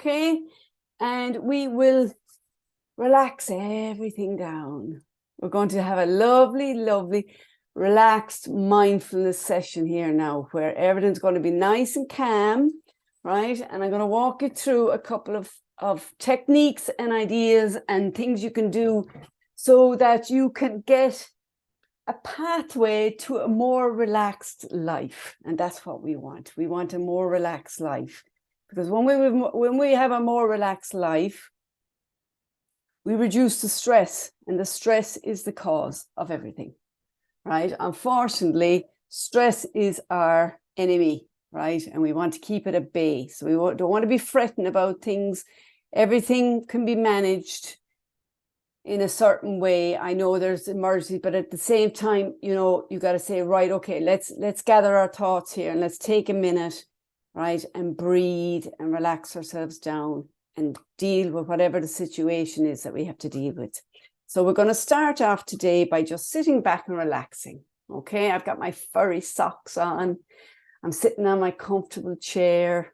okay? And we will relax everything down. We're going to have a lovely, lovely, relaxed mindfulness session here now, where everything's going to be nice and calm, right? And I'm going to walk you through a couple of techniques and ideas and things you can do so that you can get a pathway to a more relaxed life. And that's what we want. We want a more relaxed life. Because when we have a more relaxed life, we reduce the stress, and the stress is the cause of everything, right? Unfortunately, stress is our enemy, right? And we want to keep it at bay. So we don't want to be fretting about things. Everything can be managed in a certain way. I know there's emergency, but at the same time, you know, you got to say, right, okay, let's gather our thoughts here and let's take a minute, right, and breathe and relax ourselves down and deal with whatever the situation is that we have to deal with. So we're going to start off today by just sitting back and relaxing. Okay, I've got my furry socks on. I'm sitting on my comfortable chair.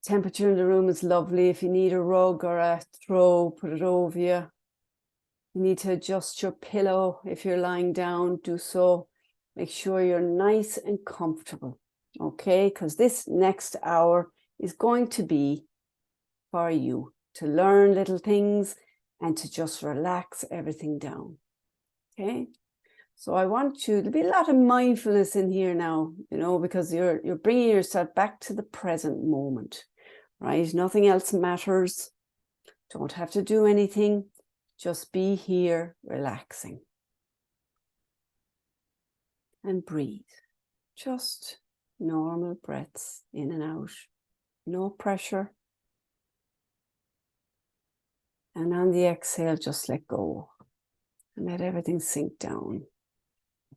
Temperature in the room is lovely. If you need a rug or a throw, put it over you. You need to adjust your pillow. If you're lying down, do so. Make sure you're nice and comfortable. Okay, because this next hour is going to be for you to learn little things and to just relax everything down. Okay, so I want you, there'll be a lot of mindfulness in here now, you know, because you're bringing yourself back to the present moment, right? Nothing else matters. Don't have to do anything. Just be here relaxing. And breathe. Just normal breaths in and out. No pressure. And on the exhale, just let go and let everything sink down.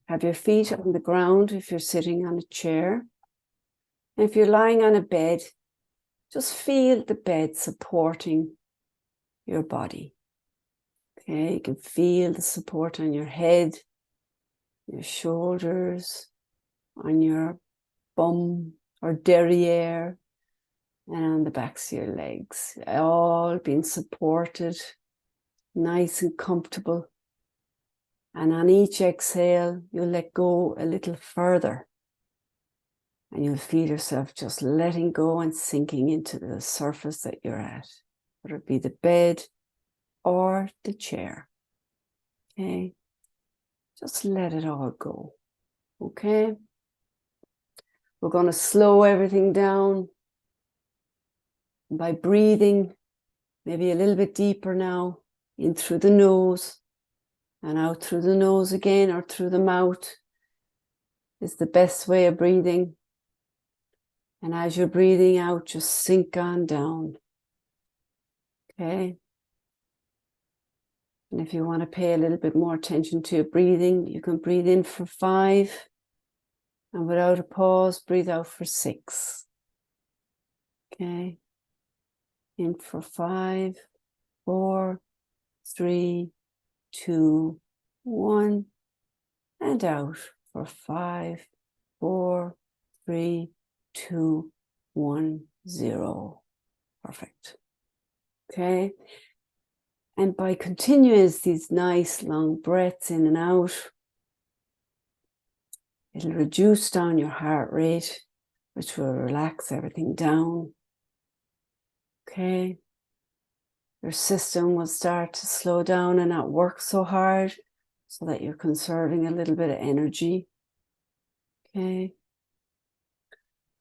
Have your feet on the ground if you're sitting on a chair. And if you're lying on a bed, just feel the bed supporting your body. Okay, you can feel the support on your head, your shoulders, on your bum or derriere, and on the backs of your legs, all being supported, nice and comfortable. And on each exhale, you'll let go a little further. And you'll feel yourself just letting go and sinking into the surface that you're at, whether it be the bed or the chair. Okay? Just let it all go. Okay? We're going to slow everything down by breathing maybe a little bit deeper now, in through the nose and out through the nose again, or through the mouth is the best way of breathing. And as you're breathing out, just sink on down. Okay? And if you want to pay a little bit more attention to your breathing, you can breathe in for 5. And without a pause, breathe out for 6. Okay? In for 5, 4, 3, 2, 1. And out for 5, 4, 3, 2, 1, 0. Perfect. Okay? And by continuing these nice long breaths in and out, it'll reduce down your heart rate, which will relax everything down. Okay? Your system will start to slow down and not work so hard, so that you're conserving a little bit of energy. Okay?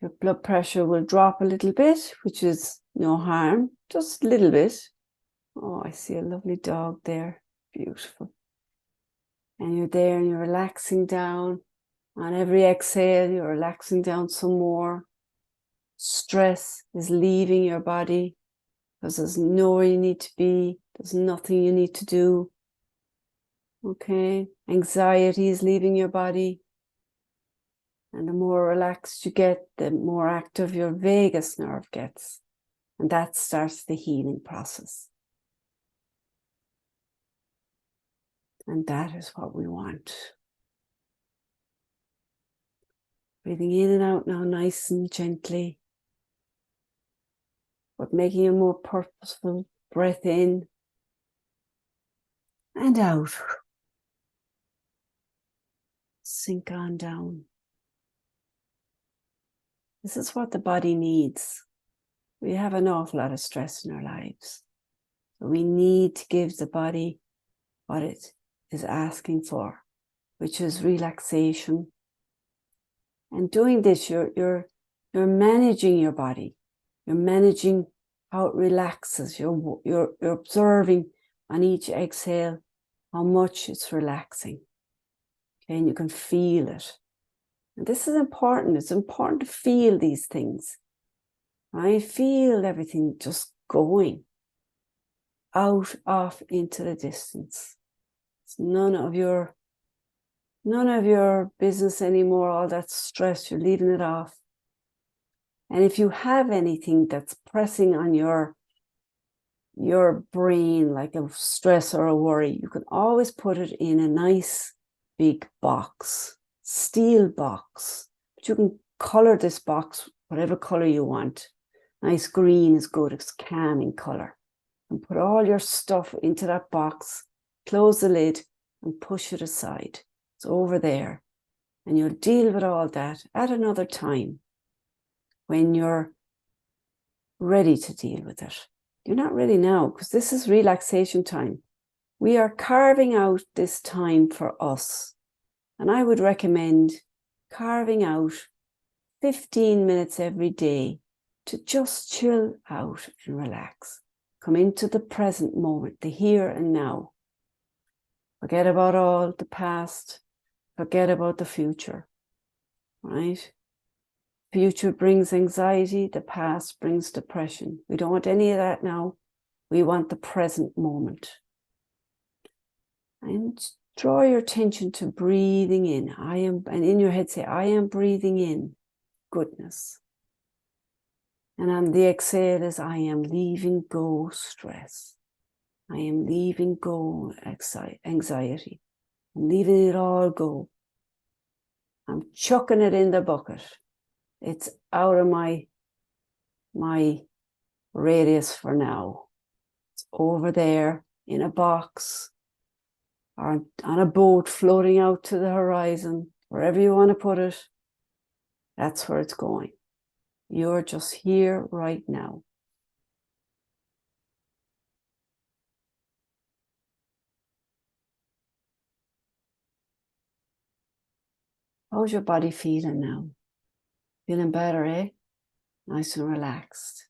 Your blood pressure will drop a little bit, which is no harm, just a little bit. Oh, I see a lovely dog there. Beautiful. And you're there and you're relaxing down. On every exhale, you're relaxing down some more. Stress is leaving your body because there's nowhere you need to be. There's nothing you need to do. Okay? Anxiety is leaving your body. And the more relaxed you get, the more active your vagus nerve gets. And that starts the healing process. And that is what we want. Breathing in and out now, nice and gently. but making a more purposeful breath in and out. Sink on down. This is what the body needs. We have an awful lot of stress in our lives. So we need to give the body what it is asking for, which is relaxation. And doing this, you're managing your body. You're managing how it relaxes. You're observing on each exhale how much it's relaxing. Okay, and you can feel it. And this is important. It's important to feel these things. I feel everything just going out, off into the distance. It's none of your business anymore, all that stress, you're leaving it off. And if you have anything that's pressing on your brain, like a stress or a worry, you can always put it in a nice big box, steel box. But you can color this box whatever color you want. Nice green is good, it's calming color. And put all your stuff into that box, close the lid and push it aside. It's over there. And you'll deal with all that at another time when you're ready to deal with it. You're not ready now because this is relaxation time. We are carving out this time for us. And I would recommend carving out 15 minutes every day to just chill out and relax. Come into the present moment, the here and now. Forget about all the past. Forget about the future, right? Future brings anxiety. The past brings depression. We don't want any of that now. We want the present moment. And draw your attention to breathing in. And in your head say, I am breathing in goodness. And on the exhale is, I am leaving go stress. I am leaving go anxiety. I'm leaving it all go. I'm chucking it in the bucket. It's out of my radius for now. It's over there in a box or on a boat floating out to the horizon, wherever you want to put it. That's where it's going. You're just here right now. How's your body feeling now? Feeling better, eh? Nice and relaxed.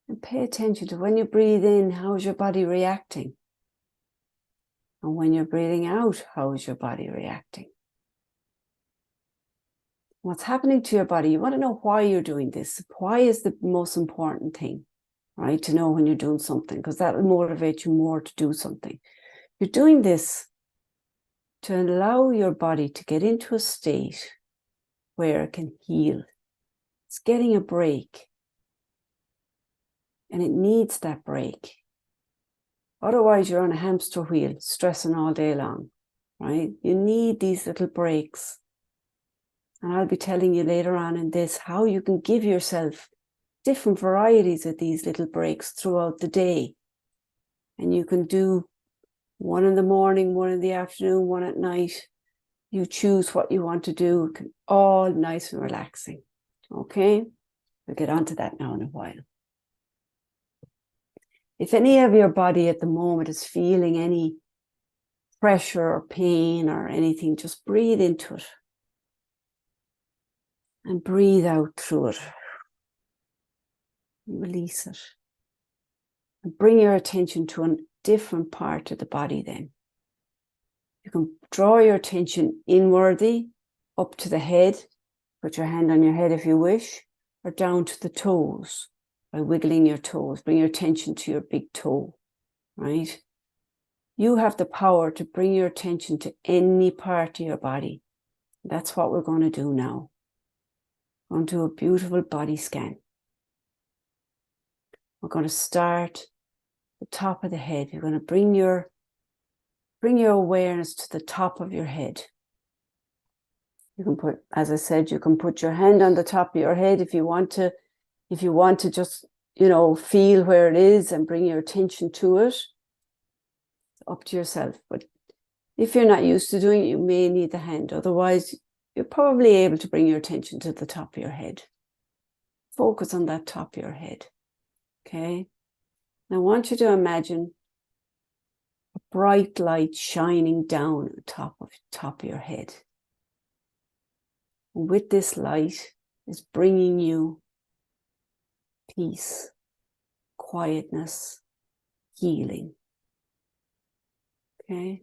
And pay attention to when you breathe in, how's your body reacting? And when you're breathing out, how is your body reacting? What's happening to your body? You want to know why you're doing this. Why is the most important thing, right? To know when you're doing something, because that will motivate you more to do something. You're doing this to allow your body to get into a state where it can heal. It's getting a break. And it needs that break. Otherwise, you're on a hamster wheel, stressing all day long, right? You need these little breaks. And I'll be telling you later on in this how you can give yourself different varieties of these little breaks throughout the day. And you can do one in the morning, one in the afternoon, one at night. You choose what you want to do, all nice and relaxing. Okay? We'll get onto that now in a while. If any of your body at the moment is feeling any pressure or pain or anything, just breathe into it. And breathe out through it. Release it. And bring your attention to a different part of the body then. You can draw your attention inwardly, up to the head. Put your hand on your head if you wish, or down to the toes by wiggling your toes. Bring your attention to your big toe, right? You have the power to bring your attention to any part of your body. That's what we're going to do now. We're going to do a beautiful body scan. We're going to start at the top of the head. You're going to bring your awareness to the top of your head. You can put, as I said, you can put your hand on the top of your head if you want to If you want to just, feel where it is and bring your attention to it, it's up to yourself. But if you're not used to doing it, you may need the hand. Otherwise, you're probably able to bring your attention to the top of your head. Focus on that top of your head. Okay? Now I want you to imagine a bright light shining down on top of your head. And with this light is bringing you peace, quietness, healing. Okay?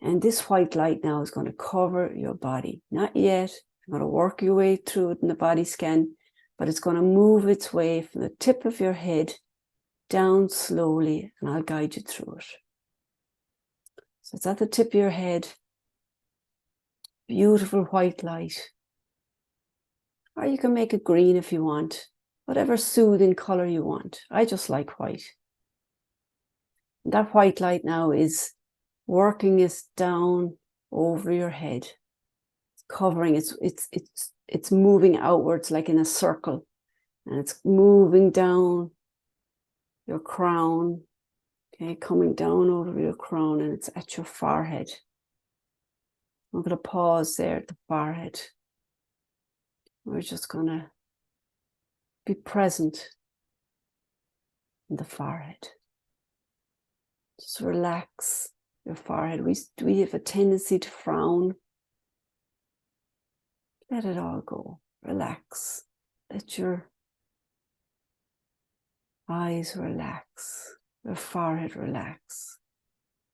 And this white light now is going to cover your body. Not yet. You're going to work your way through it in the body scan, but it's going to move its way from the tip of your head down slowly, and I'll guide you through it. So it's at the tip of your head. Beautiful white light. Or you can make it green if you want. Whatever soothing color you want. I just like white. And that white light now is working it down over your head. It's covering, it's moving outwards like in a circle. And it's moving down your crown. Okay, coming down over your crown, and it's at your forehead. I'm going to pause there at the forehead. We're just going to be present in the forehead. Just relax your forehead. We have a tendency to frown. Let it all go. Relax. Let your eyes relax. Your forehead relax.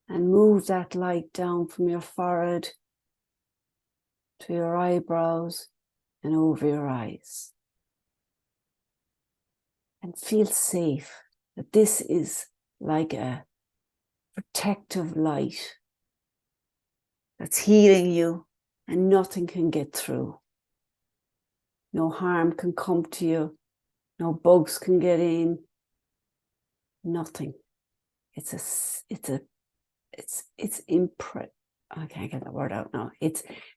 And move that light down from your forehead to your eyebrows and over your eyes. And feel safe that this is like a protective light that's healing you, and nothing can get through. No harm can come to you. No bugs can get in. Nothing. I can't get that word out now.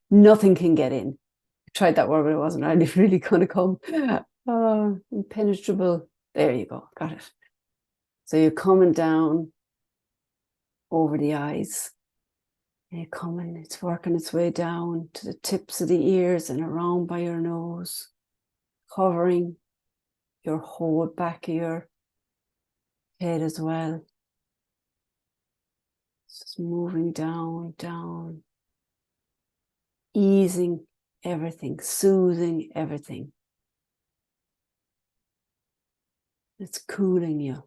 Nothing can get in. I tried that word, but it wasn't really going to come. Impenetrable. There you go. Got it. So you're coming down over the eyes. And you're coming, it's working its way down to the tips of the ears and around by your nose, covering your whole back of your head as well. Just moving down, down, easing everything, soothing everything. It's cooling you.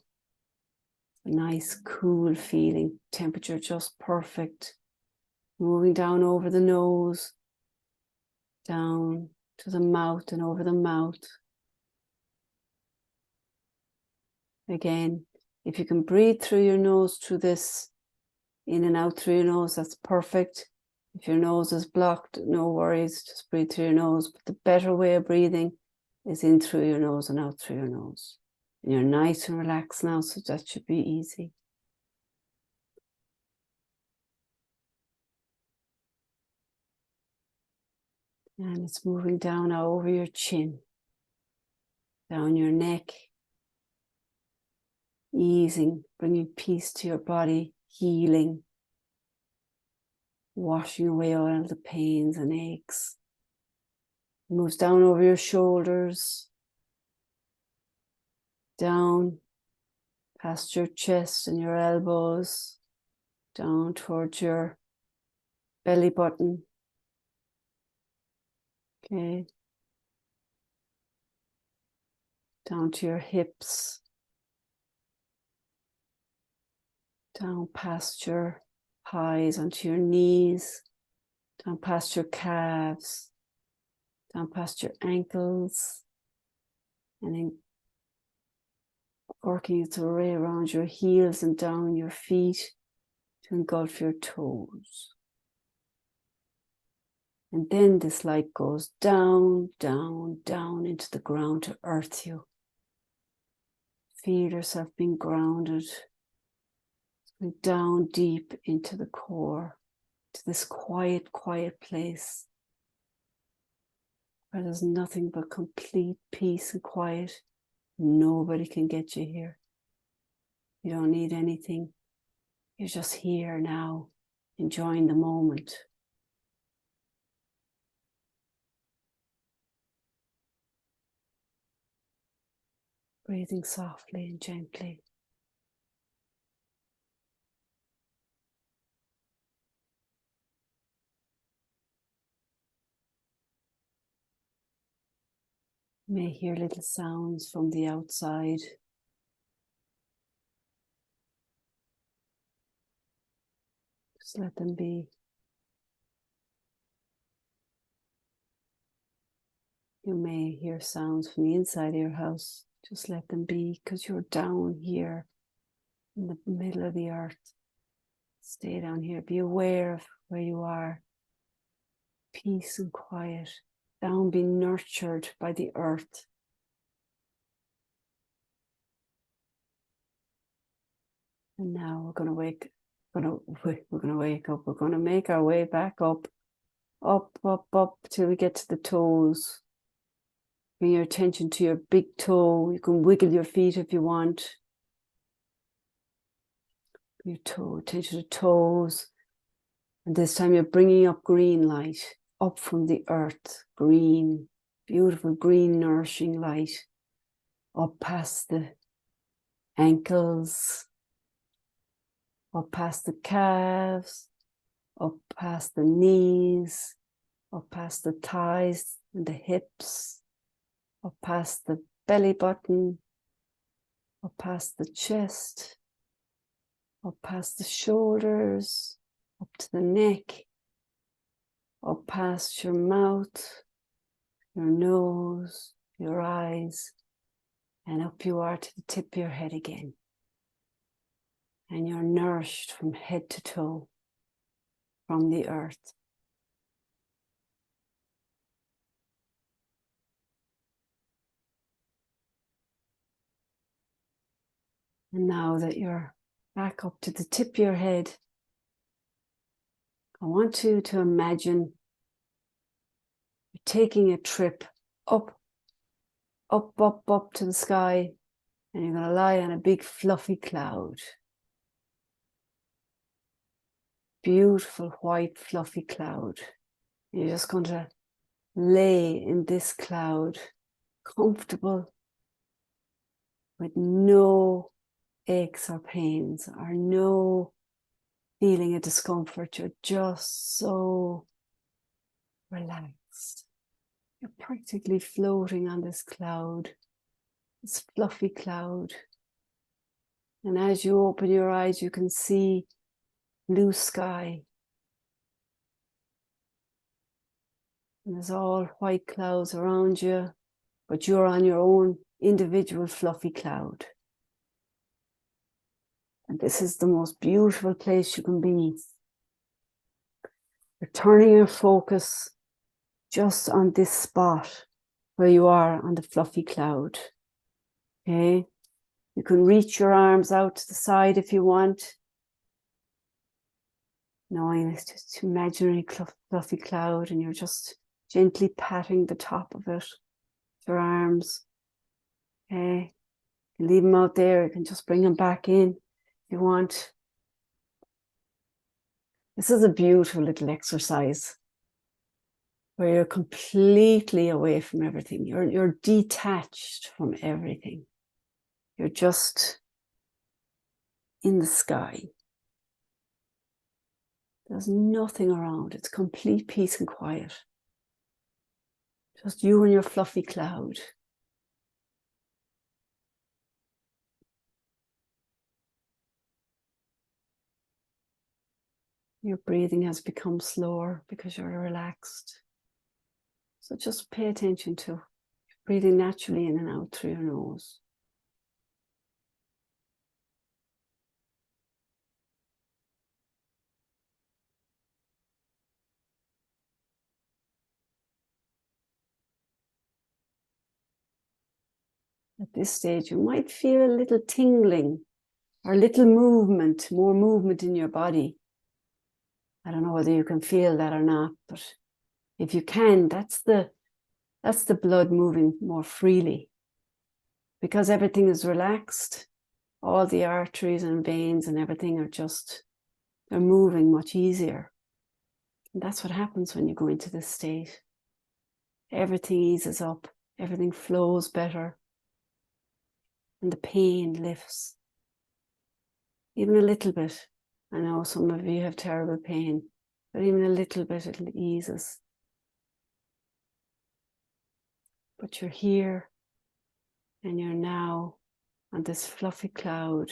A nice, cool feeling, temperature just perfect. Moving down over the nose, down to the mouth and over the mouth. Again, if you can breathe through your nose through this, in and out through your nose, that's perfect. If your nose is blocked, no worries, just breathe through your nose. But the better way of breathing is in through your nose and out through your nose. And you're nice and relaxed now, so that should be easy. And it's moving down now over your chin, down your neck, easing, bringing peace to your body, healing, washing away all the pains and aches. It moves down over your shoulders, down past your chest and your elbows, down towards your belly button. Okay. Down to your hips, down past your thighs, onto your knees, down past your calves, down past your ankles, and then working its way around your heels and down your feet to engulf your toes. And then this light goes down, down, down into the ground to earth you. Feel yourself being grounded. Going down deep into the core, to this quiet, quiet place. where there's nothing but complete peace and quiet. Nobody can get you here. You don't need anything. You're just here now, enjoying the moment. Breathing softly and gently. You may hear little sounds from the outside. Just let them be. You may hear sounds from the inside of your house. Just let them be, because you're down here in the middle of the earth. Stay down here. Be aware of where you are. Peace and quiet. Down, be nurtured by the earth. And now we're going to wake up. We're going to make our way back up, up till we get to the toes. Bring your attention to your big toe. You can wiggle your feet if you want. Your toe, attention to toes. And this time you're bringing up green light, up from the earth. Green, beautiful green nourishing light. Up past the ankles. Up past the calves. Up past the knees. Up past the thighs and the hips. Up past the belly button. Up past the chest. Up past the shoulders, up to the neck, up past your mouth, your nose, your eyes, and up you are to the tip of your head again. And you're nourished from head to toe from the earth. And now that you're back up to the tip of your head, I want you to imagine you're taking a trip up to the sky, and you're going to lie on a big fluffy cloud. Beautiful white fluffy cloud. You're just going to lay in this cloud, comfortable, with no aches or pains or no feeling of discomfort. You're just so relaxed. You're practically floating on this cloud, this fluffy cloud. And as you open your eyes, you can see blue sky. And there's all white clouds around you, but you're on your own individual fluffy cloud. And this is the most beautiful place you can be. You're turning your focus just on this spot where you are on the fluffy cloud. Okay? You can reach your arms out to the side if you want. Knowing it's just an imaginary fluffy cloud, and you're just gently patting the top of it with your arms. Okay? You leave them out there, you can just bring them back in if you want. This is a beautiful little exercise where you're completely away from everything. You're detached from everything. You're just in the sky. There's nothing around. It's complete peace and quiet. Just you and your fluffy cloud. Your breathing has become slower because you're relaxed. So just pay attention to breathing naturally in and out through your nose. At this stage, you might feel a little tingling or a little movement, more movement in your body. I don't know whether you can feel that or not, but if you can, that's the That's the blood moving more freely. Because everything is relaxed, all the arteries and veins and everything are just, they're moving much easier. And that's what happens when you go into this state. Everything eases up, everything flows better, and the pain lifts. Even a little bit. I know some of you have terrible pain, but even a little bit, it eases. But you're here, and you're now on this fluffy cloud,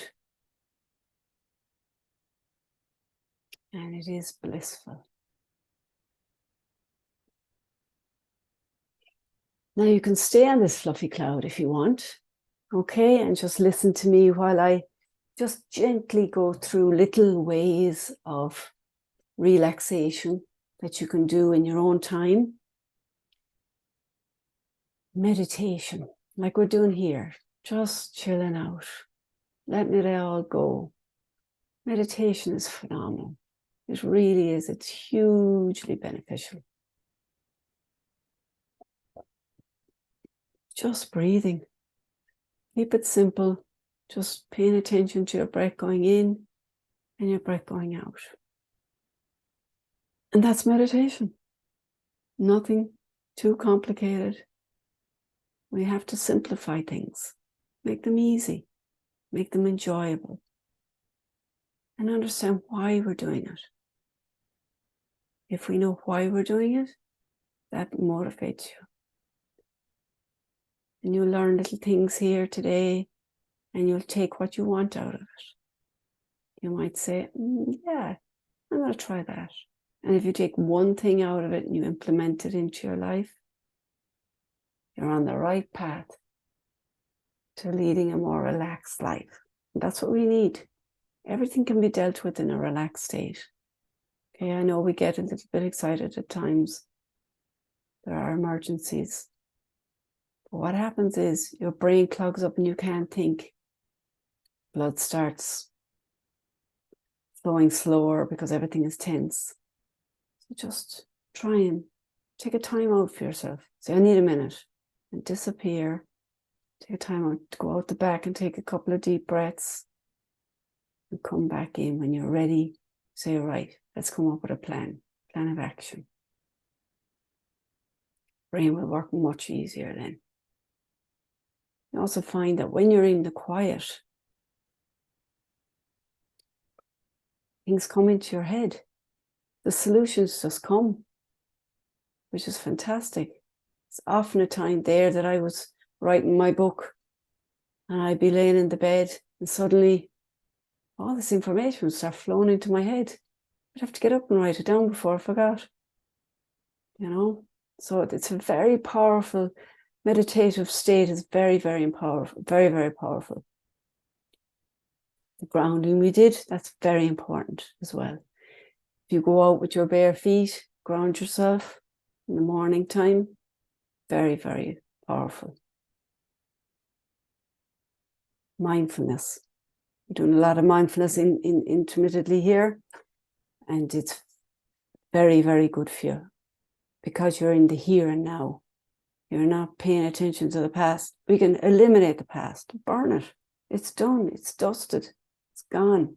and it is blissful. Now you can stay on this fluffy cloud if you want, okay, and just listen to me while I just gently go through little ways of relaxation that you can do in your own time. Meditation, like we're doing here, just chilling out, letting it all go. Meditation is phenomenal. It really is. It's hugely beneficial. Just breathing. Keep it simple. Just paying attention to your breath going in and your breath going out. And that's meditation. Nothing too complicated. We have to simplify things. Make them easy. Make them enjoyable. And understand why we're doing it. If we know why we're doing it, that motivates you. And you'll learn little things here today, and you'll take what you want out of it. You might say, yeah, I'm going to try that. And if you take one thing out of it and you implement it into your life, you're on the right path to leading a more relaxed life. And that's what we need. Everything can be dealt with in a relaxed state. Okay, I know we get a little bit excited at times. There are emergencies. But what happens is your brain clogs up and you can't think. Blood starts flowing slower because everything is tense. So just try and take a time out for yourself. Say, I need a minute, and disappear. Take a time out to go out the back and take a couple of deep breaths and come back in when you're ready. Say, right, let's come up with a plan of action. Brain will work much easier then. You also find that when you're in the quiet, things come into your head. The solutions just come, which is fantastic. It's often a time there that I was writing my book and I'd be laying in the bed and suddenly all this information would start flowing into my head. I'd have to get up and write it down before I forgot. You know, so it's a very powerful meditative state. Is very, very powerful, very, very powerful. The grounding we did, that's very important as well. If you go out with your bare feet, ground yourself in the morning time, very, very powerful. Mindfulness. We're doing a lot of mindfulness intermittently here, and it's very, very good for you because you're in the here and now. You're not paying attention to the past. We can eliminate the past, burn it. It's done, it's dusted, it's gone.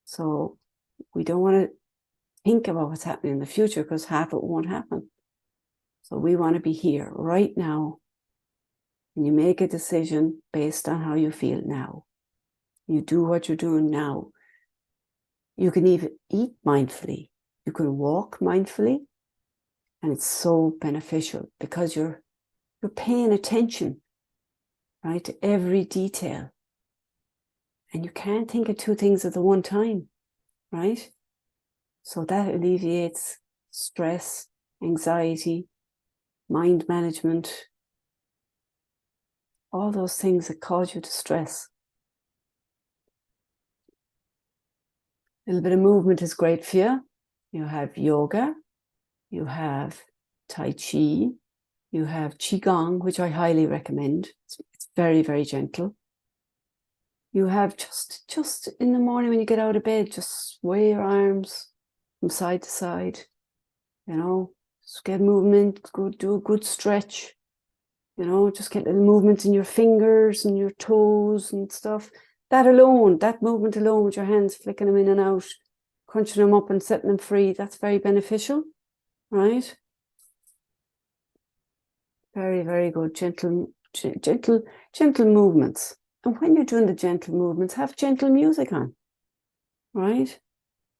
So we don't want to think about what's happening in the future because half it won't happen. So we want to be here right now. And you make a decision based on how you feel now. You do what you're doing now. You can even eat mindfully. You can walk mindfully. And it's so beneficial because you're paying attention, right, to every detail. And you can't think of two things at the one time, right? So that alleviates stress, anxiety, mind management, all those things that cause you to stress. A little bit of movement is great for you. You have yoga, you have Tai Chi, you have Qigong, which I highly recommend. It's very, very gentle. You have just in the morning when you get out of bed, just sway your arms from side to side, you know, Just get movement, go do a good stretch. You know, just get little movements in your fingers and your toes and stuff. That alone, that movement alone with your hands flicking them in and out, crunching them up and setting them free, that's very beneficial, right? Very, very good. Gentle movements. And when you're doing the gentle movements, have gentle music on, right?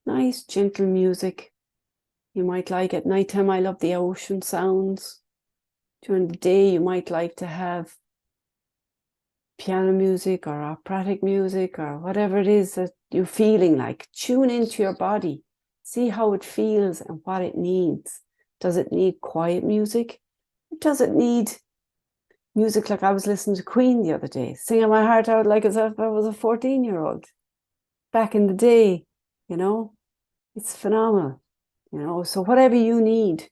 Nice, gentle music. You might like at nighttime, I love the ocean sounds. During the day, you might like to have piano music or operatic music or whatever it is that you're feeling like. Tune into your body. See how it feels and what it needs. Does it need quiet music? Does it need music like I was listening to Queen the other day, singing my heart out like as if I was a 14-year-old back in the day, you know? It's phenomenal, you know? So whatever you need,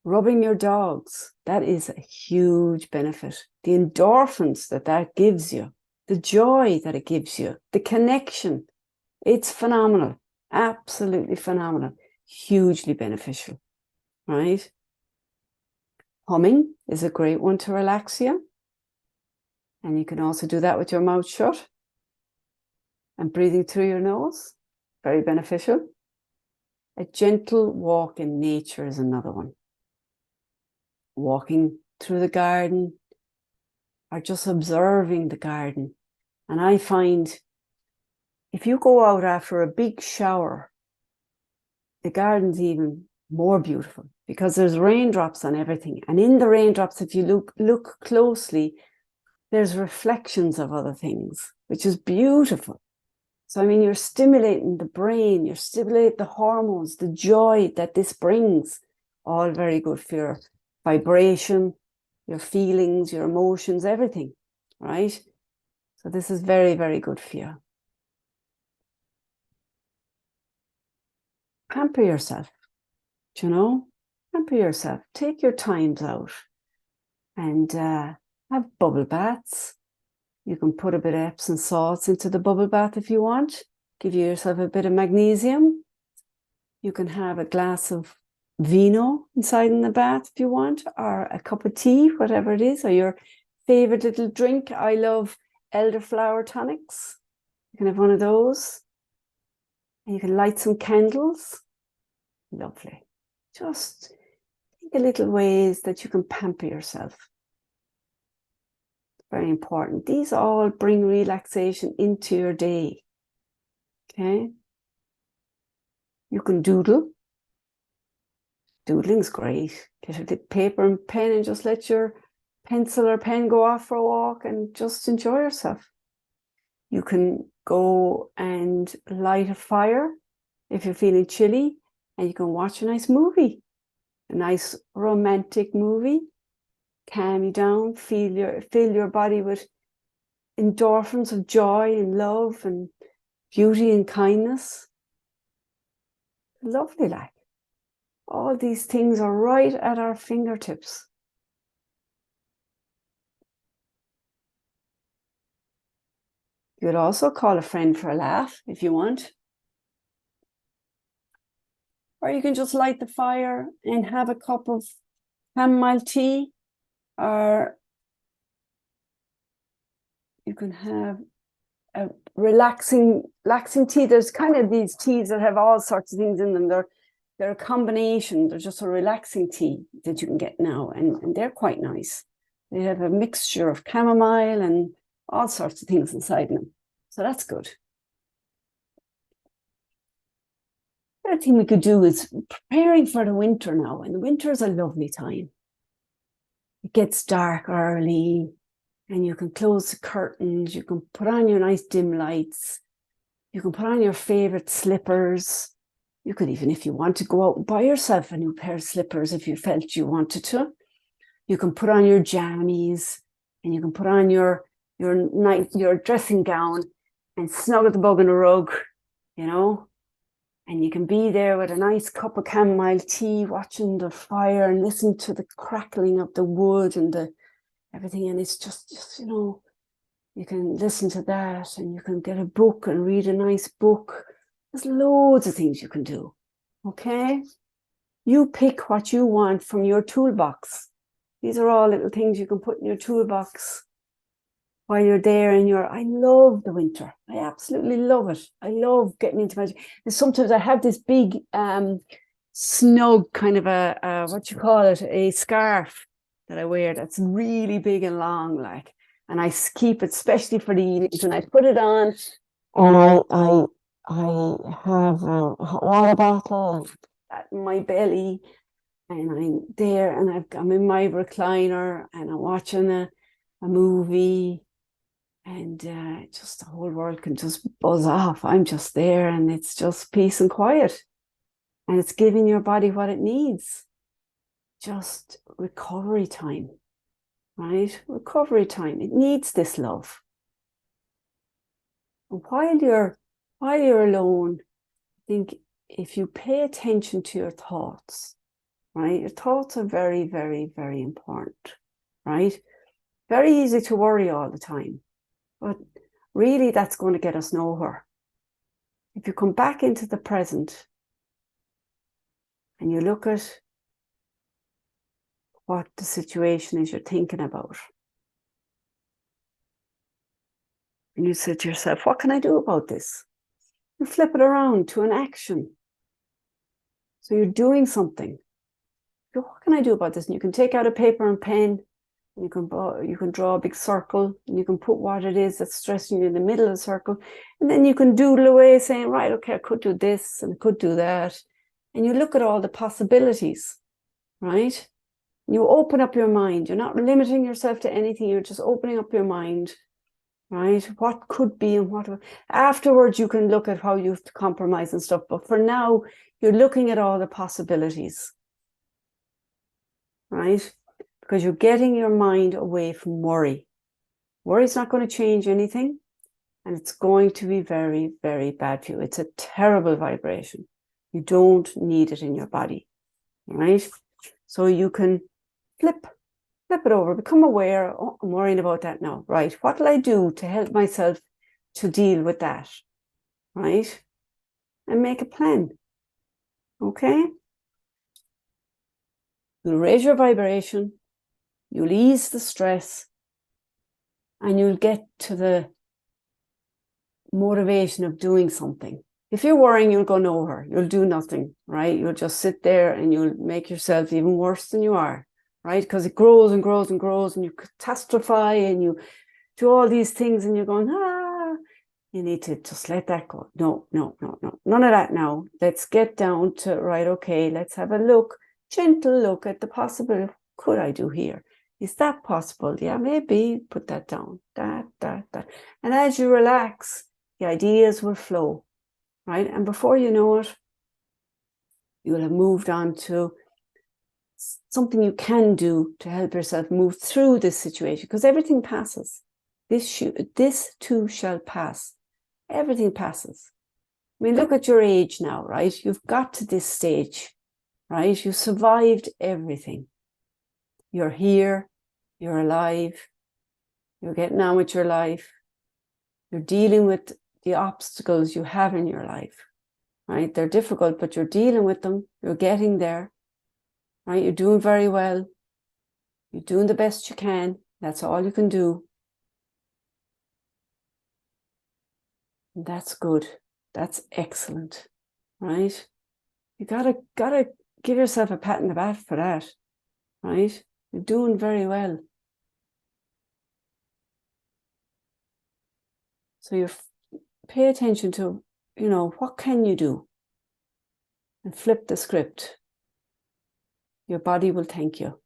rubbing your dogs, that is a huge benefit. The endorphins that gives you, the joy that it gives you, the connection, it's phenomenal, absolutely phenomenal, hugely beneficial, right? Humming is a great one to relax you. And you can also do that with your mouth shut and breathing through your nose, very beneficial. A gentle walk in nature is another one. Walking through the garden or just observing the garden. And I find if you go out after a big shower, the garden's even more beautiful because there's raindrops on everything. And in the raindrops, if you look closely, there's reflections of other things, which is beautiful. So, I mean, you're stimulating the brain, you're stimulating the hormones, the joy that this brings, all very good for your vibration, your feelings, your emotions, everything, right? So this is very, very good for you. Pamper yourself, you know? Pamper yourself. Take your times out and have bubble baths. You can put a bit of Epsom salts into the bubble bath if you want. Give yourself a bit of magnesium. You can have a glass of vino inside in the bath if you want, or a cup of tea, whatever it is, or your favorite little drink. I love elderflower tonics. You can have one of those. And you can light some candles. Lovely. Just think of little ways that you can pamper yourself. Very important. These all bring relaxation into your day. Okay. You can doodle. Doodling's great. Get a paper and pen and just let your pencil or pen go off for a walk and just enjoy yourself. You can go and light a fire if you're feeling chilly, and you can watch a nice movie, a nice romantic movie. Calm you down, fill your body with endorphins of joy and love and beauty and kindness. Lovely, like. All these things are right at our fingertips. You could also call a friend for a laugh if you want. Or you can just light the fire and have a cup of chamomile tea, or you can have a relaxing tea. There's kind of these teas that have all sorts of things in them. They're a combination. They're just a relaxing tea that you can get now, and they're quite nice. They have a mixture of chamomile and all sorts of things inside them. So that's good. The other thing we could do is preparing for the winter now, and the winter is a lovely time. It gets dark early, and you can close the curtains, you can put on your nice dim lights, you can put on your favorite slippers. You could even, if you want to, go out and buy yourself a new pair of slippers if you felt you wanted to. You can put on your jammies, and you can put on your dressing gown and snuggle the bug in a rug, you know, and you can be there with a nice cup of chamomile tea, watching the fire and listen to the crackling of the wood and everything. And it's just, you know, you can listen to that, and you can get a book and read a nice book. There's loads of things you can do. Okay. You pick what you want from your toolbox. These are all little things you can put in your toolbox while you're there. And I love the winter. I absolutely love it. I love getting into my, and sometimes I have this big snug kind of a what you call it, a scarf that I wear that's really big and long, like, and I keep it especially for the evenings, and I put it on, and I have a hot water bottle at my belly, and I'm there, and I'm in my recliner, and I'm watching a movie, and just the whole world can just buzz off. I'm just there, and it's just peace and quiet, and it's giving your body what it needs. Just recovery time, right? Recovery time. It needs this love. And while you're alone, I think if you pay attention to your thoughts, right? Your thoughts are very, very, very important, right? Very easy to worry all the time, but really that's going to get us nowhere. If you come back into the present and you look at what the situation is you're thinking about, and you say to yourself, what can I do about this? You flip it around to an action. So you're doing something. What can I do about this? And you can take out a paper and pen, and you can draw a big circle, and you can put what it is that's stressing you in the middle of the circle, and then you can doodle away saying, right, okay, I could do this and I could do that. And you look at all the possibilities, right? You open up your mind. You're not limiting yourself to anything. You're just opening up your mind, right? What could be and what afterwards you can look at how you have to compromise and stuff. But for now, you're looking at all the possibilities, right? Because you're getting your mind away from worry. Worry is not going to change anything, and it's going to be very, very bad for you. It's a terrible vibration. You don't need it in your body, right? So you can flip it over, become aware. Oh, I'm worrying about that now, right? What will I do to help myself to deal with that, right? And make a plan, okay? You'll raise your vibration, you'll ease the stress, and you'll get to the motivation of doing something. If you're worrying, you'll go nowhere. You'll do nothing, right? You'll just sit there and you'll make yourself even worse than you are, right? Because it grows and grows and grows, and you catastrophize and you do all these things, and you're going, you need to just let that go. No, no, no, no, none of that now. Let's get down to, right, okay, let's have a look, gentle look at the possibility. What could I do here? Is that possible? Yeah, maybe. Put that down. That. And as you relax, the ideas will flow, right? And before you know it, you will have moved on to something you can do to help yourself move through this situation, because everything passes. This too shall pass. Everything passes. I mean, look at your age now, right? You've got to this stage, right? You survived everything. You're here, you're alive, you're getting on with your life, you're dealing with the obstacles you have in your life, right? They're difficult, but you're dealing with them, you're getting there, right? You're doing very well, you're doing the best you can, that's all you can do. And that's good, that's excellent, right? You gotta give yourself a pat on the back for that, right? You're doing very well. So you pay attention to, what can you do? And flip the script. Your body will thank you.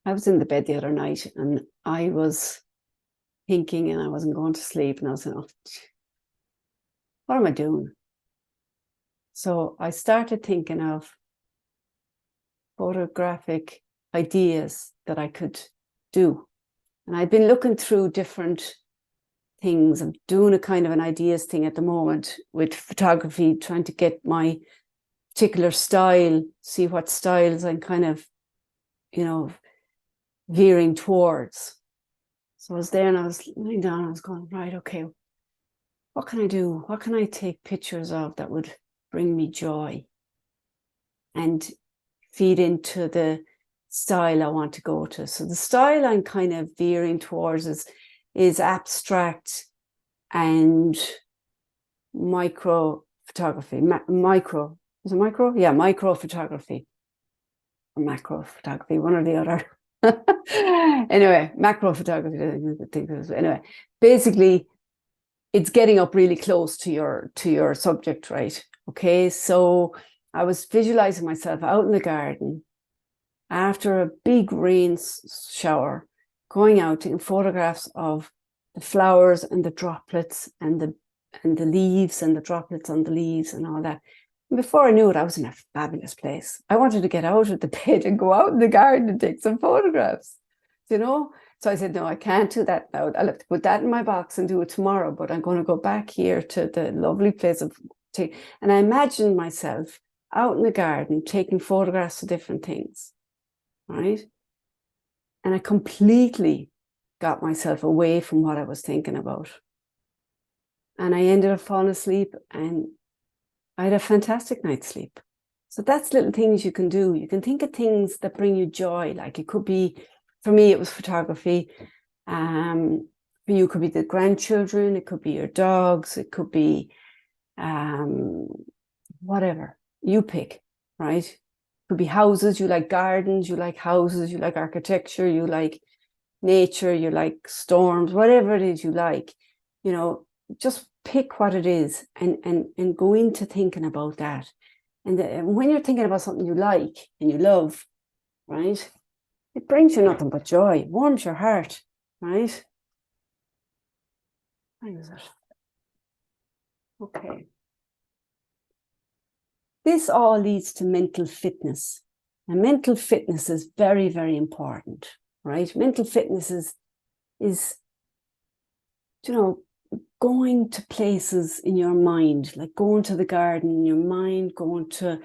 I was in the bed the other night, and I was thinking, and I wasn't going to sleep, and I was saying, oh, what am I doing? So I started thinking of photographic ideas that I could do. And I'd been looking through different things. I'm doing a kind of an ideas thing at the moment with photography, trying to get my particular style, see what styles I'm kind of, veering towards. So I was there and I was lying down. I was going, right, okay, what can I do? What can I take pictures of that would bring me joy and feed into the style I want to go to? So the style I'm kind of veering towards is abstract and micro photography. Micro, is it micro? Yeah, micro photography. Or macro photography, one or the other. Anyway, macro photography. Anyway, basically, it's getting up really close to your subject, right? Okay, so I was visualizing myself out in the garden after a big rain shower, going out taking photographs of the flowers and the droplets and the leaves and the droplets on the leaves and all that. And before I knew it, I was in a fabulous place. I wanted to get out of the bed and go out in the garden and take some photographs, you know? So I said, no, I can't do that now. I'll have to put that in my box and do it tomorrow, but I'm going to go back here to the lovely place of and I imagined myself out in the garden taking photographs of different things, right? And I completely got myself away from what I was thinking about. And I ended up falling asleep and I had a fantastic night's sleep. So that's little things you can do. You can think of things that bring you joy. Like it could be, for me, it was photography. For you, it could be the grandchildren. It could be your dogs. It could be whatever you pick, right? It could be houses. You like gardens. You like houses. You like architecture. You like nature. You like storms. Whatever it is you like, you know, just pick what it is and go into thinking about that. And when you're thinking about something you like and you love, right, it brings you nothing but joy, it warms your heart, right? Where is it? Okay. This all leads to mental fitness. And mental fitness is very, very important, right? Mental fitness is you know, going to places in your mind, like going to the garden in your mind, going to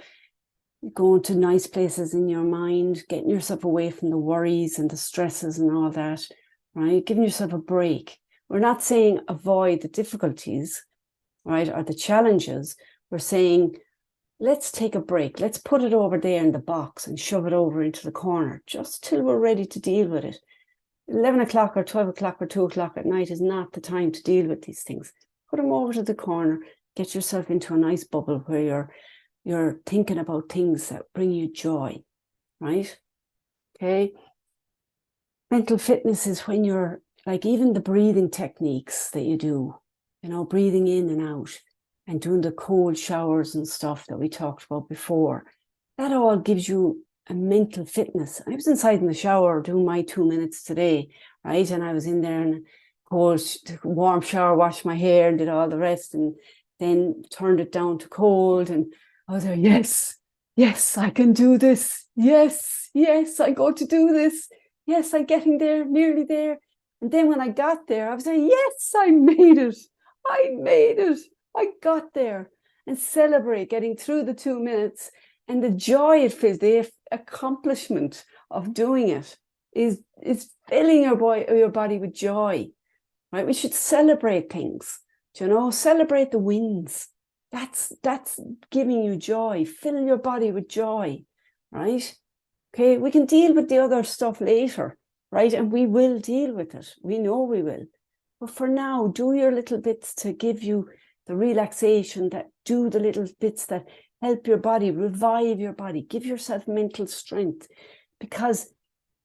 nice places in your mind, getting yourself away from the worries and the stresses and all that, right? Giving yourself a break. We're not saying avoid the difficulties, right, or the challenges. We're saying, let's take a break. Let's put it over there in the box and shove it over into the corner just till we're ready to deal with it. 11 o'clock or 12 o'clock or 2 o'clock at night is not the time to deal with these things. Put them over to the corner, get yourself into a nice bubble where you're thinking about things that bring you joy, right? Okay. Mental fitness is when you're like, even the breathing techniques that you do, you know, breathing in and out and doing the cold showers and stuff that we talked about before, that all gives you a mental fitness. I was inside in the shower doing my 2 minutes today, right? And I was in there and cold, warm shower, washed my hair and did all the rest and then turned it down to cold. And I was there, yes, I can do this. Yes, I'm going to do this. Yes, I'm getting there, nearly there. And then when I got there, I was like, yes, I made it. I got there. And celebrate getting through the 2 minutes and the joy it feels, the accomplishment of doing it is filling your body with joy, right? We should celebrate things, you know, celebrate the wins. That's giving you joy. Fill your body with joy, right? Okay, we can deal with the other stuff later, right? And we will deal with it. We know we will. But for now, do your little bits to give you the relaxation, that do the little bits that help your body, revive your body, give yourself mental strength. Because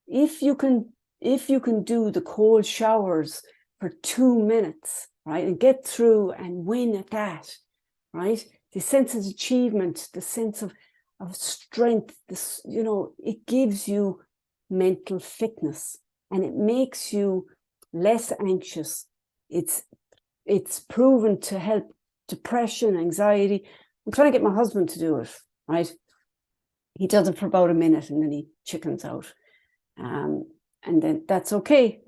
if you can do the cold showers for 2 minutes, right, and get through and win at that, right? The sense of achievement, the sense of strength, this, you know, it gives you mental fitness and it makes you less anxious. It's proven to help depression, anxiety. I'm trying to get my husband to do it, right? He does it for about a minute and then he chickens out. And then that's okay.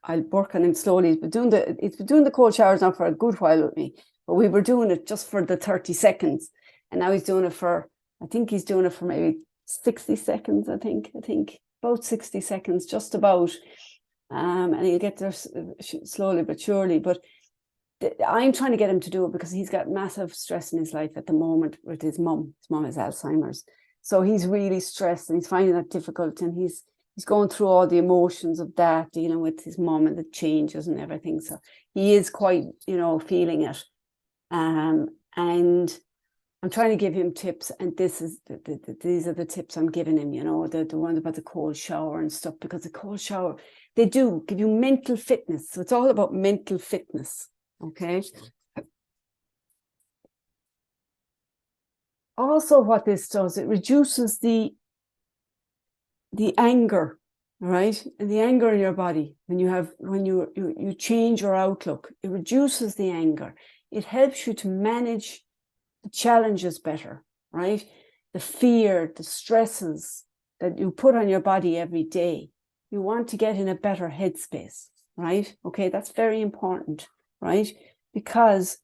I'll work on him slowly. He's been doing the cold showers now for a good while with me, but we were doing it just for the 30 seconds. And now he's doing it for maybe 60 seconds, I think about 60 seconds, just about. and he'll get there slowly but surely. But I'm trying to get him to do it because he's got massive stress in his life at the moment with his mum. His mum has Alzheimer's. So he's really stressed and he's finding that difficult, and he's going through all the emotions of that, dealing with his mum and the changes and everything. So he is quite, feeling it. And I'm trying to give him tips, and these are the tips I'm giving him, the one about the cold shower and stuff, because the cold shower, they do give you mental fitness. So it's all about mental fitness. Okay. Also, what this does, it reduces the anger, right? And the anger in your body when you change your outlook, it reduces the anger. It helps you to manage the challenges better, right? The fear, the stresses that you put on your body every day. You want to get in a better headspace, right? Okay, that's very important, right? Because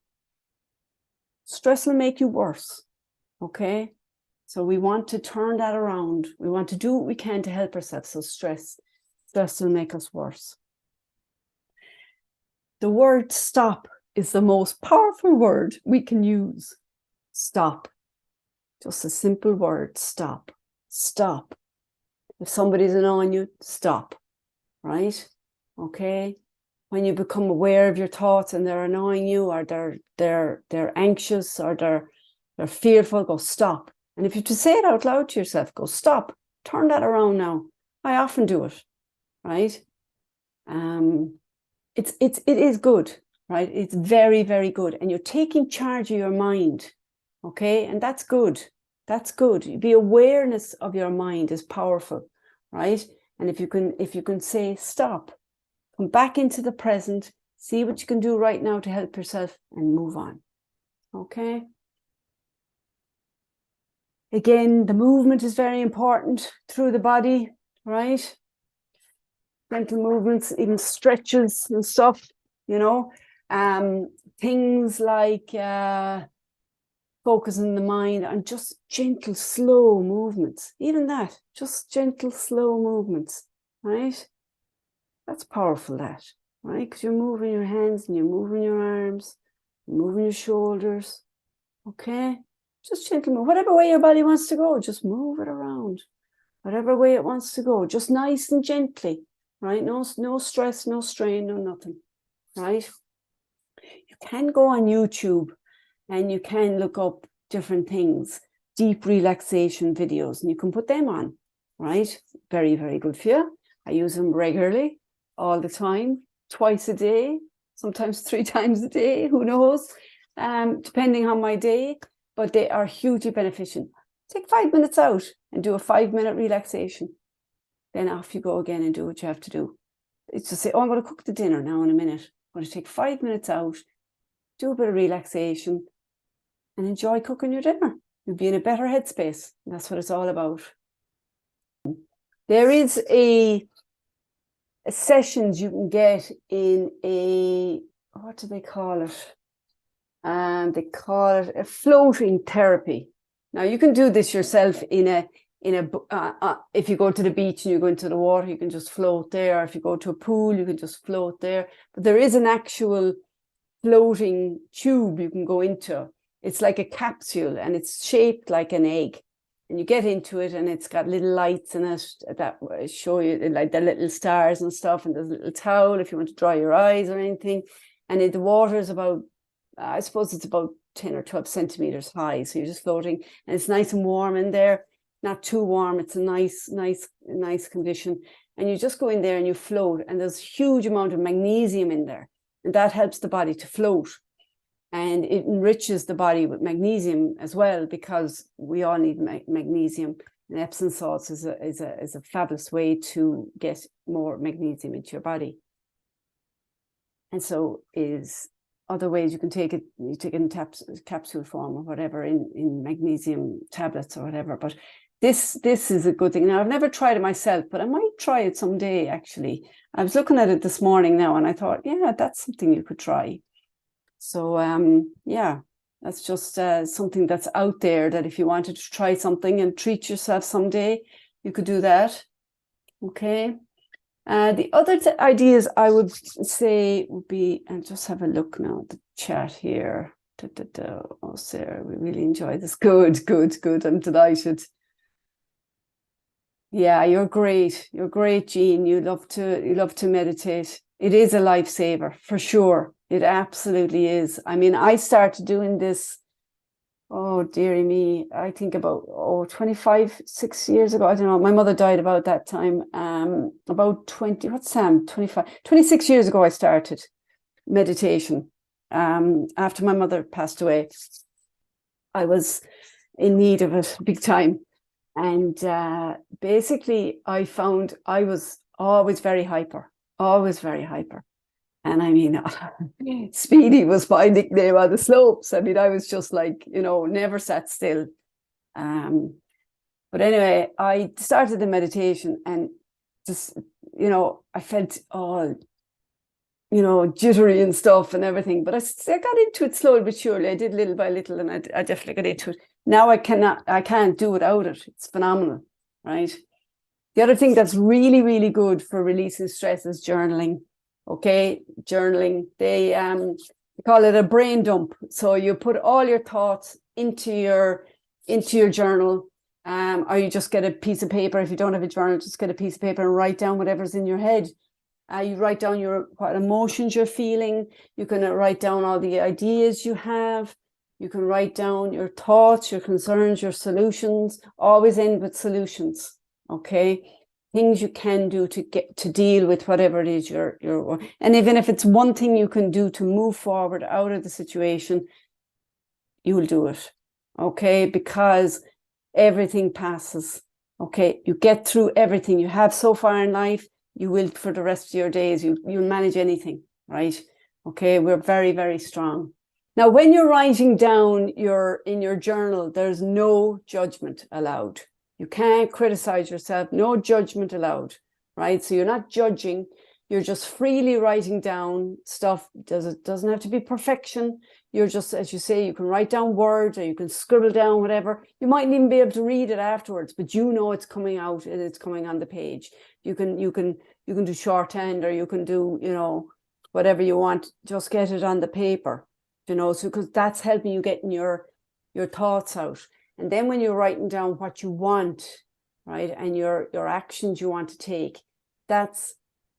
stress will make you worse, okay? So we want to turn that around. We want to do what we can to help ourselves. So stress will make us worse. The word stop is the most powerful word we can use. Stop. Just a simple word, stop. Stop. If somebody's annoying you, stop, right? Okay? When you become aware of your thoughts and they're annoying you, or they're anxious, or they're fearful, go stop. And if you have to say it out loud to yourself, go stop. Turn that around now. I often do it, right? It is good, right? It's very, very good. And you're taking charge of your mind, okay? And that's good. That's good. The awareness of your mind is powerful, right? And if you can say stop, come back into the present, see what you can do right now to help yourself, and move on. Okay? Again, the movement is very important through the body, right? Gentle movements, even stretches and stuff, things like focusing the mind on just gentle, slow movements. Even that, just gentle, slow movements, right? That's powerful, that, right? Because you're moving your hands and you're moving your arms, you're moving your shoulders, okay? Just gentle move. Whatever way your body wants to go, just move it around. Whatever way it wants to go, just nice and gently, right? No stress, no strain, no nothing, right? You can go on YouTube and you can look up different things, deep relaxation videos, and you can put them on, right? Very, very good for you. I use them regularly, all the time, twice a day, sometimes 3 times a day, who knows, depending on my day, but they are hugely beneficial. Take 5 minutes out and do a 5-minute relaxation. Then off you go again and do what you have to do. It's to say, I'm going to cook the dinner now in a minute. I'm going to take 5 minutes out, do a bit of relaxation, and enjoy cooking your dinner. You'll be in a better headspace. That's what it's all about. There is a sessions you can get in what do they call it? They call it a floating therapy. Now you can do this yourself if you go to the beach and you go into the water, you can just float there. If you go to a pool, you can just float there. But there is an actual floating tube you can go into. It's like a capsule and it's shaped like an egg. And you get into it and it's got little lights in it that show you like the little stars and stuff. And there's a little towel if you want to dry your eyes or anything. And the water is about, I suppose it's about 10 or 12 centimeters high. So you're just floating and it's nice and warm in there. Not too warm. It's a nice condition. And you just go in there and you float, and there's a huge amount of magnesium in there. And that helps the body to float. And it enriches the body with magnesium as well, because we all need magnesium. And Epsom salts is a fabulous way to get more magnesium into your body. And so is other ways you can take it. You take it in capsule form or whatever, in magnesium tablets or whatever. But this is a good thing. Now, I've never tried it myself, but I might try it someday, actually. I was looking at it this morning now, and I thought, yeah, that's something you could try. So, yeah, that's just something that's out there, that if you wanted to try something and treat yourself someday, you could do that. Okay. The other ideas I would say would be, and just have a look now at the chat here. Oh, Sarah, we really enjoy this. Good, good, good. I'm delighted. Yeah, you're great. You're great, Jean. You love to meditate. It is a lifesaver for sure. It absolutely is. I mean, I started doing this, oh dearie me, I think about 6 years ago. I don't know. My mother died about that time. About 20, what's Sam? 25, 26 years ago I started meditation. After my mother passed away. I was in need of it big time. And basically, I found I was always very hyper, always very hyper. And I mean, Speedy was my nickname on the slopes. I mean, I was just like, never sat still. But anyway, I started the meditation and just, I felt all, jittery and stuff and everything. But I got into it slowly but surely. I did little by little, and I definitely got into it. Now I can't do without it. It's phenomenal, right? The other thing that's really, really good for releasing stress is journaling. Okay, journaling. They call it a brain dump. So you put all your thoughts into your journal, or you just get a piece of paper. If you don't have a journal, just get a piece of paper and write down whatever's in your head. You write down what emotions you're feeling. You can write down all the ideas you have. You can write down your thoughts, your concerns, your solutions. Always end with solutions. Okay, things you can do to deal with whatever it is you're. And even if it's one thing you can do to move forward out of the situation, you will do it. Okay, because everything passes. Okay, you get through everything you have so far in life. You will for the rest of your days. You'll manage anything, right? Okay, we're very, very strong. Now, when you're writing down in your journal, there's no judgment allowed. You can't criticize yourself. No judgment allowed, right? So you're not judging. You're just freely writing down stuff. It doesn't have to be perfection. You're just, as you say, you can write down words or you can scribble down whatever. You mightn't even be able to read it afterwards, but it's coming out and it's coming on the page. You can do shorthand, or you can do, whatever you want. Just get it on the paper, so because that's helping you getting your thoughts out. And then when you're writing down what you want, right, and your actions you want to take, that's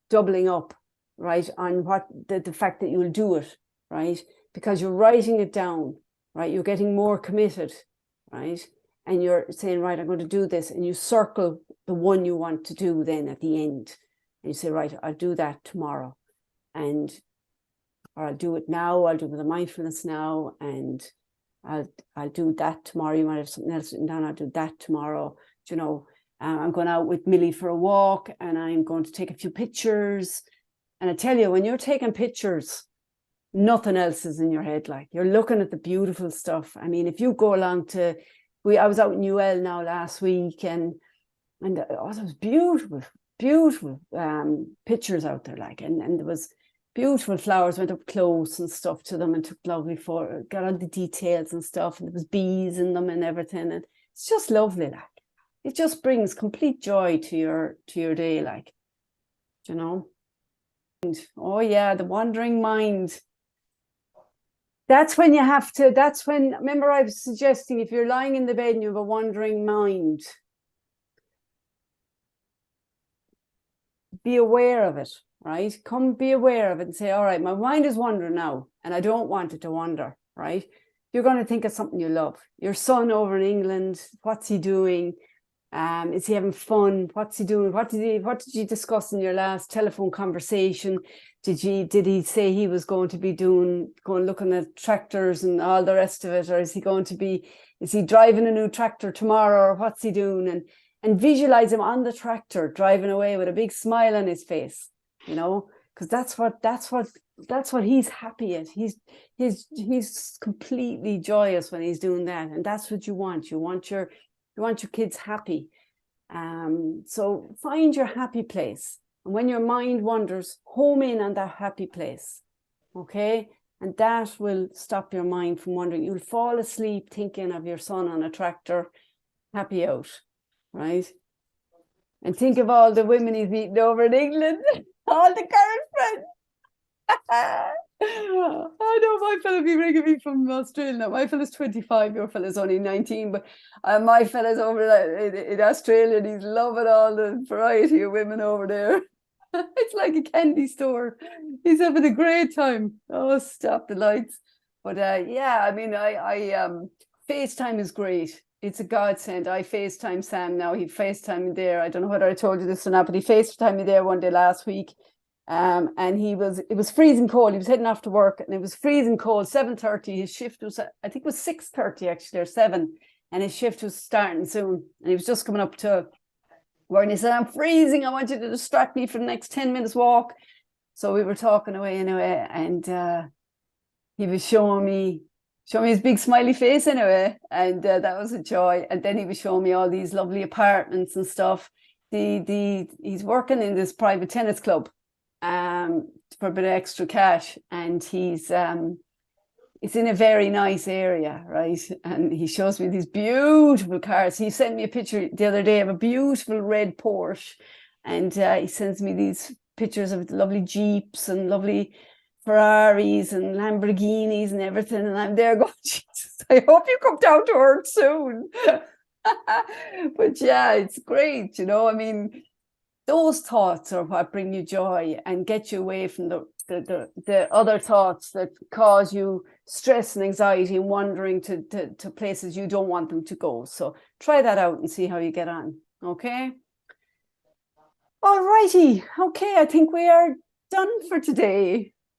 doubling up, right, on what the fact that you'll do it, right, because you're writing it down, right, you're getting more committed, right, and you're saying, right, I'm going to do this, and you circle the one you want to do then at the end, and you say, right, I'll do that tomorrow, or I'll do it now, I'll do the mindfulness now, and I'll do that tomorrow. You might have something else written down. I'll do that tomorrow. I'm going out with Millie for a walk, and I'm going to take a few pictures. And I tell you, when you're taking pictures, nothing else is in your head. Like, you're looking at the beautiful stuff. I mean, if you go along I was out in UL now last week, and there was beautiful pictures out there, like, and there was beautiful flowers. Went up close and stuff to them and took lovely got all the details and stuff, and there was bees in them and everything, and it's just lovely. Like, it just brings complete joy to your day, like, oh yeah, the wandering mind. That's when remember I was suggesting, if you're lying in the bed and you have a wandering mind, be aware of it, right? Come be aware of it and say, all right, my mind is wandering now and I don't want it to wander, right? You're going to think of something you love. Your son over in England, what's he doing? Is he having fun? What's he doing? What did you discuss in your last telephone conversation? Did he say he was going to be going looking at tractors and all the rest of it? Or is he driving a new tractor tomorrow? Or what's he doing? And visualize him on the tractor driving away with a big smile on his face, because that's what he's happy at. He's completely joyous when he's doing that. And that's what you want. You want your kids happy. So find your happy place. And when your mind wanders, home in on that happy place. Okay? And that will stop your mind from wandering. You'll fall asleep thinking of your son on a tractor, happy out, right? And think of all the women he's meeting over in England, all the current friends. I know my fella be ringing me from Australia now. My fella's 25, your fella's only 19, but my fella's over in Australia and he's loving all the variety of women over there. It's like a candy store. He's having a great time. Oh, stop the lights. But yeah, I mean, I FaceTime is great. It's a godsend. I FaceTime Sam now. He FaceTime me there. I don't know whether I told you this or not, but he FaceTime me there one day last week. And it was freezing cold. He was heading off to work and it was freezing cold, 7:30. His shift was, I think it was 6:30 actually, or 7. And his shift was starting soon. And he was just coming up to where, and he said, I'm freezing. I want you to distract me for the next 10 minutes walk. So we were talking away anyway. And he was showing me his big smiley face anyway. And that was a joy. And then he was showing me all these lovely apartments and stuff. He's working in this private tennis club for a bit of extra cash, and it's in a very nice area, right? And he shows me these beautiful cars. He sent me a picture the other day of a beautiful red Porsche, and he sends me these pictures of lovely Jeeps and lovely Ferraris and Lamborghinis and everything, and I'm there going, Jesus, I hope you come down to earth soon. But yeah, it's great, you know. I mean, those thoughts are what bring you joy and get you away from the other thoughts that cause you stress and anxiety and wandering to places you don't want them to go. So try that out and see how you get on. Okay. All righty. Okay, I think we are done for today.